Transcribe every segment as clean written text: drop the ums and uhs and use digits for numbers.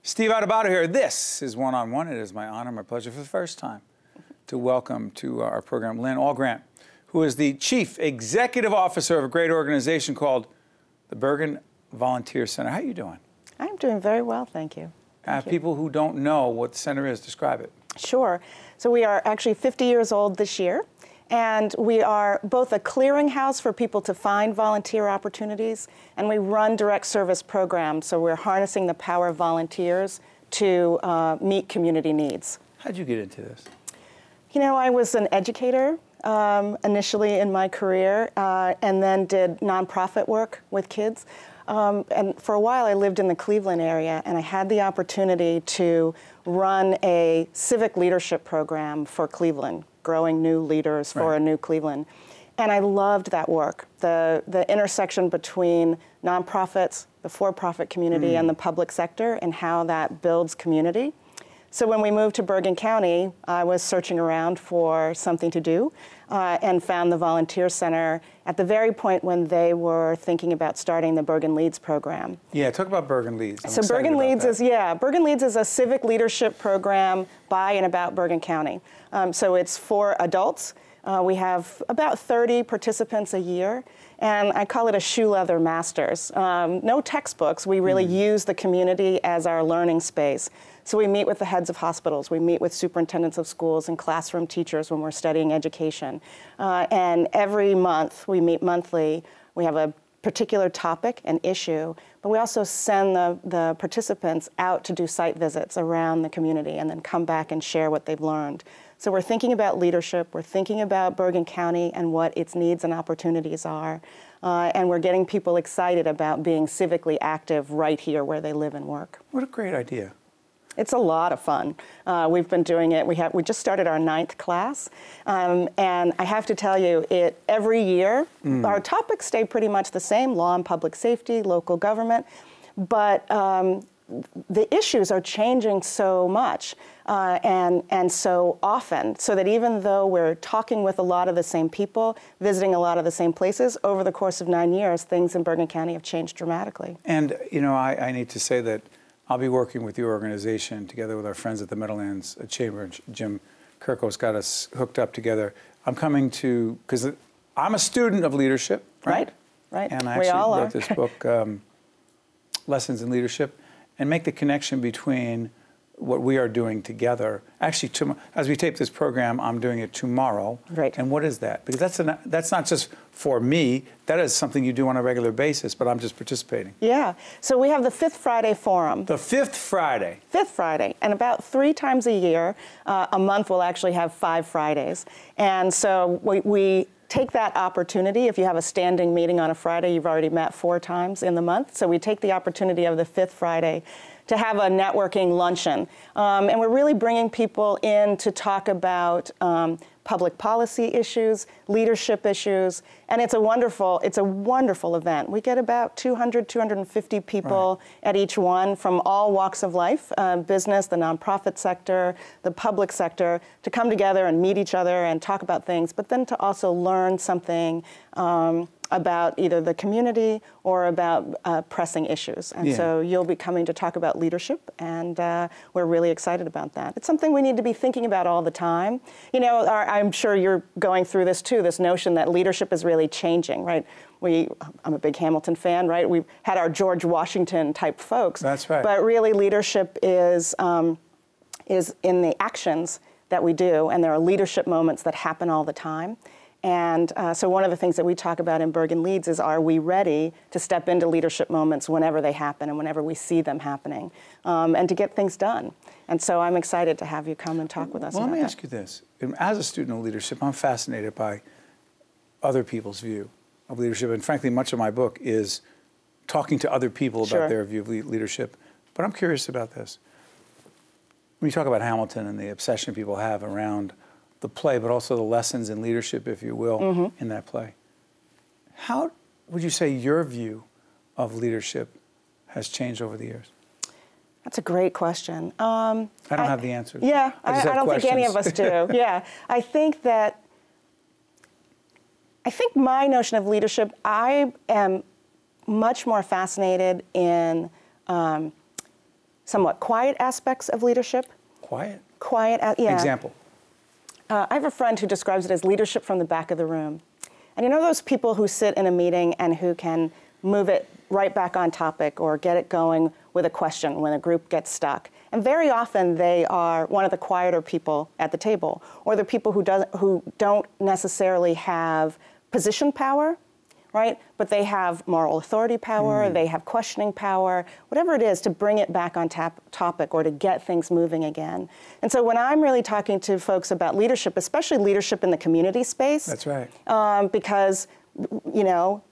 Steve Adebato here. This is One on One. It is my honor, my pleasure for the first time to welcome to our program Lynne Algrant, who is the Chief Executive Officer of a great organization called the Bergen Volunteer Center. How are you doing? I'm doing very well, thank you. People who don't know what the center is, describe it. Sure. So we are actually 50 years old this year, and we are both a clearinghouse for people to find volunteer opportunities, and we run direct service programs, so we're harnessing the power of volunteers to meet community needs. How'd you get into this? You know, I was an educator initially in my career, and then did nonprofit work with kids. And for a while, I lived in the Cleveland area, and I had the opportunity to run a civic leadership program for Cleveland, growing new leaders for a new Cleveland. And I loved that work, the intersection between nonprofits, the for-profit community, and the public sector, and how that builds community. So when we moved to Bergen County, I was searching around for something to do and found the Volunteer Center at the very point when they were thinking about starting the Bergen LEADS program. Yeah, talk about Bergen LEADS. So Bergen LEADS is, Bergen LEADS is a civic leadership program by and about Bergen County. So it's for adults. We have about 30 participants a year, and I call it a shoe leather masters. No textbooks. We really use the community as our learning space. So we meet with the heads of hospitals, we meet with superintendents of schools and classroom teachers when we're studying education. And every month, we meet monthly, we have a particular topic, an issue, but we also send the participants out to do site visits around the community and then come back and share what they've learned. So we're thinking about leadership, we're thinking about Bergen County and what its needs and opportunities are, and we're getting people excited about being civically active right here where they live and work. What a great idea. It's a lot of fun. We've been doing it. We just started our 9th class, and I have to tell you, every year our topics stay pretty much the same: law and public safety, local government, but the issues are changing so much and so often, so that even though we're talking with a lot of the same people, visiting a lot of the same places, over the course of 9 years, things in Bergen County have changed dramatically. And you know, I need to say that I'll be working with your organization together with our friends at the Meadowlands Chamber. Jim Kirko's got us hooked up together. I'm coming to, because I'm a student of leadership, right? Right. And I actually wrote this book, Lessons in Leadership, and make the connection between what we are doing together. Actually, as we tape this program, I'm doing it tomorrow. Right. And what is that? Because that's not just for me. That is something you do on a regular basis, but I'm just participating. Yeah. So we have the 5th Friday Forum. The 5th Friday. 5th Friday. And about 3 times a year, a month we'll actually have 5 Fridays. And so we take that opportunity. If you have a standing meeting on a Friday, you've already met 4 times in the month. So we take the opportunity of the 5th Friday to have a networking luncheon. And we're really bringing people in to talk about public policy issues, leadership issues, and it's a wonderful event. We get about 200, 250 people at each one from all walks of life, business, the nonprofit sector, the public sector, to come together and meet each other and talk about things, but then to also learn something about either the community or about pressing issues. And so you'll be coming to talk about leadership, and we're really excited about that. It's something we need to be thinking about all the time. You know, I'm sure you're going through this too, this notion that leadership is really changing, right? I'm a big Hamilton fan, right? We've had our George Washington type folks. That's right. But really leadership is in the actions that we do, and there are leadership moments that happen all the time. And so one of the things that we talk about in Bergen LEADS is, are we ready to step into leadership moments whenever they happen and whenever we see them happening, and to get things done. And so I'm excited to have you come and talk with us about that. Let me ask you this. As a student of leadership, I'm fascinated by other people's view of leadership. And frankly, much of my book is talking to other people about their view of leadership. But I'm curious about this. When you talk about Hamilton and the obsession people have around the play, but also the lessons in leadership, if you will, in that play. How would you say your view of leadership has changed over the years? That's a great question. I don't have the answers. Yeah, I don't think any of us do. Yeah, I think my notion of leadership, I am much more fascinated in somewhat quiet aspects of leadership. Quiet? Quiet, yeah. Example? I have a friend who describes it as leadership from the back of the room. And you know those people who sit in a meeting and who can move it right back on topic or get it going with a question when a group gets stuck? And very often they are one of the quieter people at the table, or the people who don't necessarily have position power, right? But they have moral authority power, they have questioning power, whatever it is to bring it back on topic or to get things moving again. And so when I'm really talking to folks about leadership, especially leadership in the community space, that's right. Because, you know,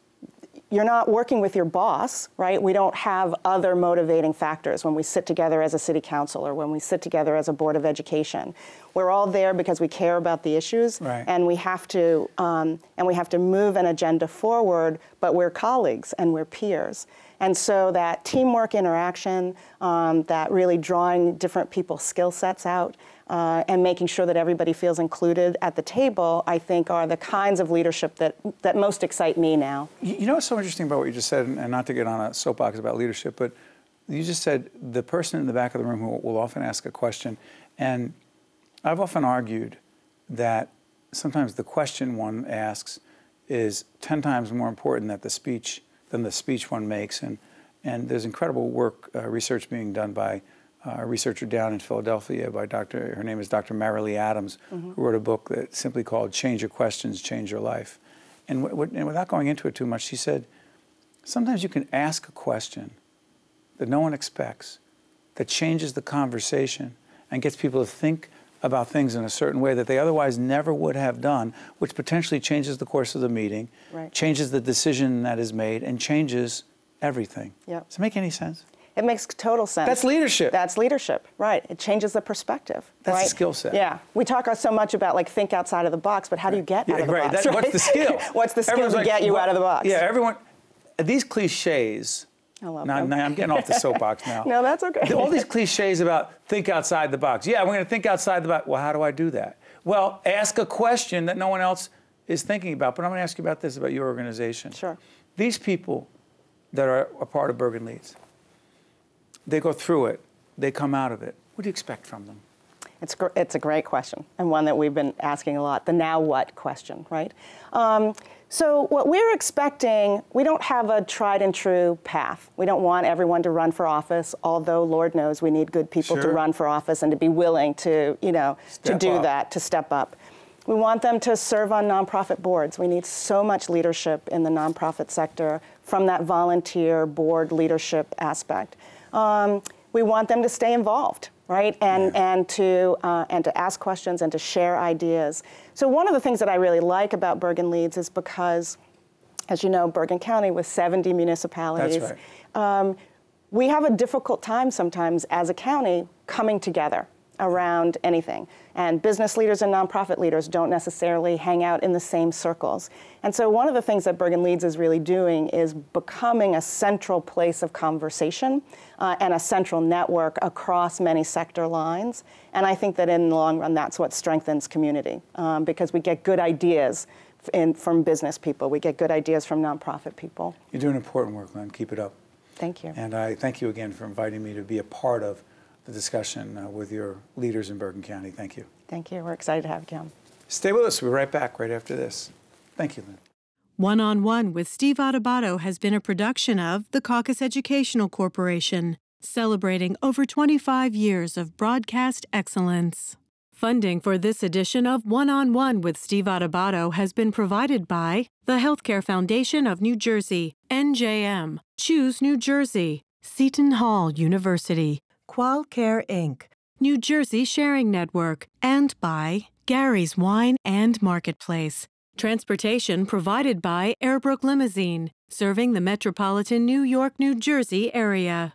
you're not working with your boss, right? We don't have other motivating factors when we sit together as a city council or when we sit together as a board of education. We're all there because we care about the issues, right. and we have to move an agenda forward. But we're colleagues and we're peers, and so that teamwork interaction, that really drawing different people's skill sets out. And making sure that everybody feels included at the table, I think, are the kinds of leadership that most excite me now. You know what's so interesting about what you just said, and not to get on a soapbox about leadership, but you just said the person in the back of the room who will often ask a question. And I've often argued that sometimes the question one asks is 10 times more important than the speech one makes. And there's incredible work, research being done by a researcher down in Philadelphia by her name is Dr. Marilee Adams, who wrote a book that's simply called Change Your Questions, Change Your Life. And without going into it too much, she said, sometimes you can ask a question that no one expects, that changes the conversation and gets people to think about things in a certain way that they otherwise never would have done, which potentially changes the course of the meeting, right. changes the decision that is made, and changes everything. Yep. Does it make any sense? It makes total sense. That's leadership. That's leadership, right. It changes the perspective. That's right? a skill set. Yeah. We talk so much about, like, think outside of the box, but how do you get out of the box? What's the skill? What's the skill to get you out of the box? Yeah, everyone, these cliches, I love now I'm getting off the soapbox now. No, that's okay. All these cliches about think outside the box. Yeah, we're going to think outside the box. Well, how do I do that? Well, ask a question that no one else is thinking about. But I'm going to ask you about this, about your organization. Sure. These people that are a part of Bergen LEADS, they go through it, they come out of it. What do you expect from them? It's a great question, and one that we've been asking a lot, the now what question, right? So what we're expecting, we don't have a tried and true path. We don't want everyone to run for office, although Lord knows we need good people to run for office and to be willing to, you know, to do that, to step up. We want them to serve on nonprofit boards. We need so much leadership in the nonprofit sector from that volunteer board leadership aspect. We want them to stay involved, right? And to ask questions and to share ideas. So one of the things that I really like about Bergen LEADS is because, as you know, Bergen County with 70 municipalities, that's right. We have a difficult time sometimes as a county coming together around anything. And business leaders and nonprofit leaders don't necessarily hang out in the same circles. And so one of the things that Bergen LEADS is really doing is becoming a central place of conversation and a central network across many sector lines. And I think that in the long run, that's what strengthens community because we get good ideas from business people. We get good ideas from nonprofit people. You're doing important work, Lynne. Keep it up. Thank you. And I thank you again for inviting me to be a part of the discussion with your leaders in Bergen County. Thank you. Thank you. We're excited to have you come. Stay with us. We'll be right back right after this. Thank you, Lynne. One-on-One with Steve Adubato has been a production of the Caucus Educational Corporation, celebrating over 25 years of broadcast excellence. Funding for this edition of One-on-One with Steve Adubato has been provided by the Healthcare Foundation of New Jersey, NJM, Choose New Jersey, Seton Hall University, Qualcare Inc., New Jersey Sharing Network, and by Gary's Wine and Marketplace. Transportation provided by Airbrook Limousine, serving the metropolitan New York, New Jersey area.